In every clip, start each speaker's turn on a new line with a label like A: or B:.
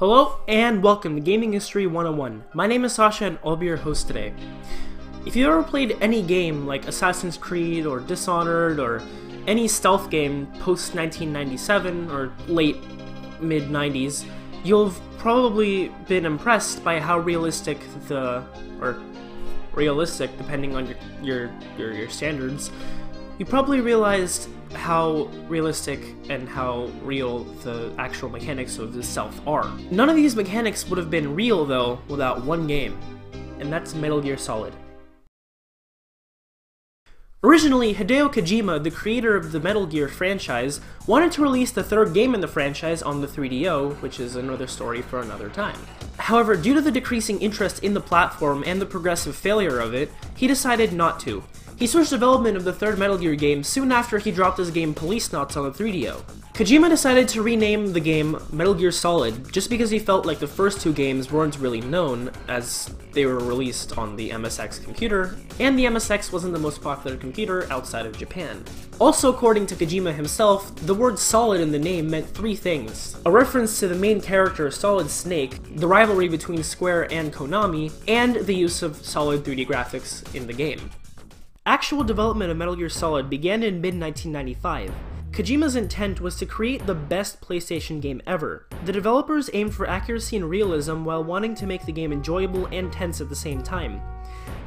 A: Hello and welcome to Gaming History 101. My name is Sasha and I'll be your host today. If you've ever played any game like Assassin's Creed or Dishonored or any stealth game post 1997 or late mid 90s, you've probably been impressed by how realistic realistic depending on your standards. You probably realized how realistic and how real the actual mechanics of the stealth are. None of these mechanics would have been real though without one game, and that's Metal Gear Solid. Originally, Hideo Kojima, the creator of the Metal Gear franchise, wanted to release the third game in the franchise on the 3DO, which is another story for another time. However, due to the decreasing interest in the platform and the progressive failure of it, he decided not to. He switched development of the third Metal Gear game soon after he dropped his game Policenauts on the 3DO. Kojima decided to rename the game Metal Gear Solid just because he felt like the first two games weren't really known as they were released on the MSX computer, and the MSX wasn't the most popular computer outside of Japan. Also, according to Kojima himself, the word solid in the name meant three things: a reference to the main character Solid Snake, the rivalry between Square and Konami, and the use of solid 3D graphics in the game. Actual development of Metal Gear Solid began in mid-1995. Kojima's intent was to create the best PlayStation game ever. The developers aimed for accuracy and realism while wanting to make the game enjoyable and tense at the same time.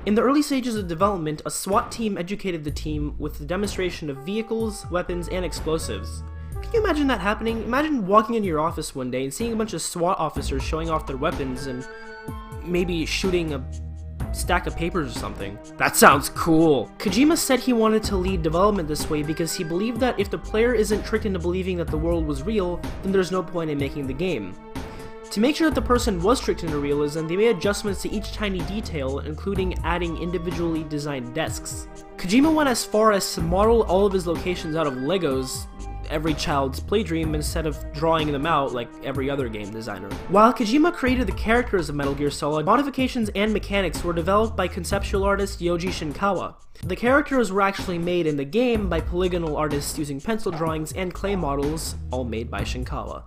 A: In the early stages of development, a SWAT team educated the team with the demonstration of vehicles, weapons, and explosives. Can you imagine that happening? Imagine walking into your office one day and seeing a bunch of SWAT officers showing off their weapons and maybe shooting a stack of papers or something. That sounds cool! Kojima said he wanted to lead development this way because he believed that if the player isn't tricked into believing that the world was real, then there's no point in making the game. To make sure that the person was tricked into realism, they made adjustments to each tiny detail, including adding individually designed desks. Kojima went as far as to model all of his locations out of Legos, every child's playdream, instead of drawing them out like every other game designer. While Kojima created the characters of Metal Gear Solid, modifications and mechanics were developed by conceptual artist Yoji Shinkawa. The characters were actually made in the game by polygonal artists using pencil drawings and clay models, all made by Shinkawa.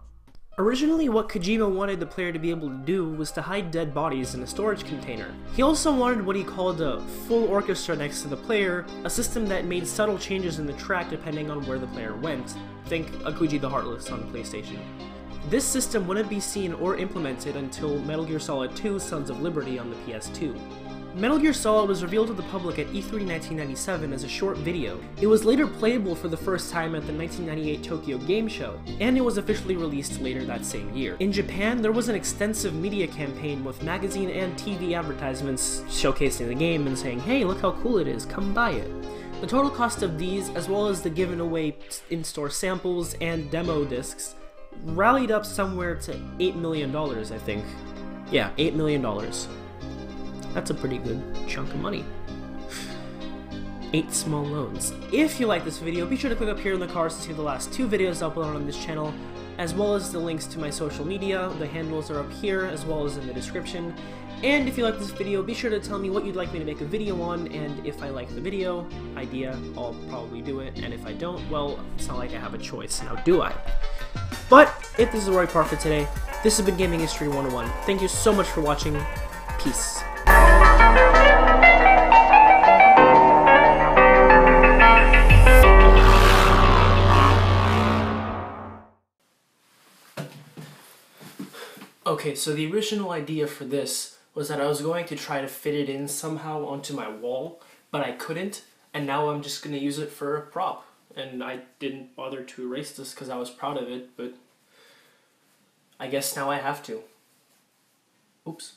A: Originally, what Kojima wanted the player to be able to do was to hide dead bodies in a storage container. He also wanted what he called a full orchestra next to the player, a system that made subtle changes in the track depending on where the player went. Think Akuji the Heartless on PlayStation. This system wouldn't be seen or implemented until Metal Gear Solid 2: Sons of Liberty on the PS2. Metal Gear Solid was revealed to the public at E3 1997 as a short video. It was later playable for the first time at the 1998 Tokyo Game Show, and it was officially released later that same year. In Japan, there was an extensive media campaign with magazine and TV advertisements showcasing the game and saying, "Hey, look how cool it is, come buy it." The total cost of these, as well as the given away in-store samples and demo discs, rallied up somewhere to $8 million, I think. Yeah, $8 million. That's a pretty good chunk of money. 8 small loans. If you like this video, be sure to click up here in the cards to see the last 2 videos uploaded on this channel, as well as the links to my social media. The handles are up here, as well as in the description. And if you like this video, be sure to tell me what you'd like me to make a video on, and if I like the video idea, I'll probably do it, and if I don't, well, it's not like I have a choice, now do I? But, if this is the right part for today, this has been Gaming History 101. Thank you so much for watching. Peace. Okay, so the original idea for this was that I was going to try to fit it in somehow onto my wall, but I couldn't, and now I'm just going to use it for a prop. And I didn't bother to erase this because I was proud of it, but I guess now I have to. Oops.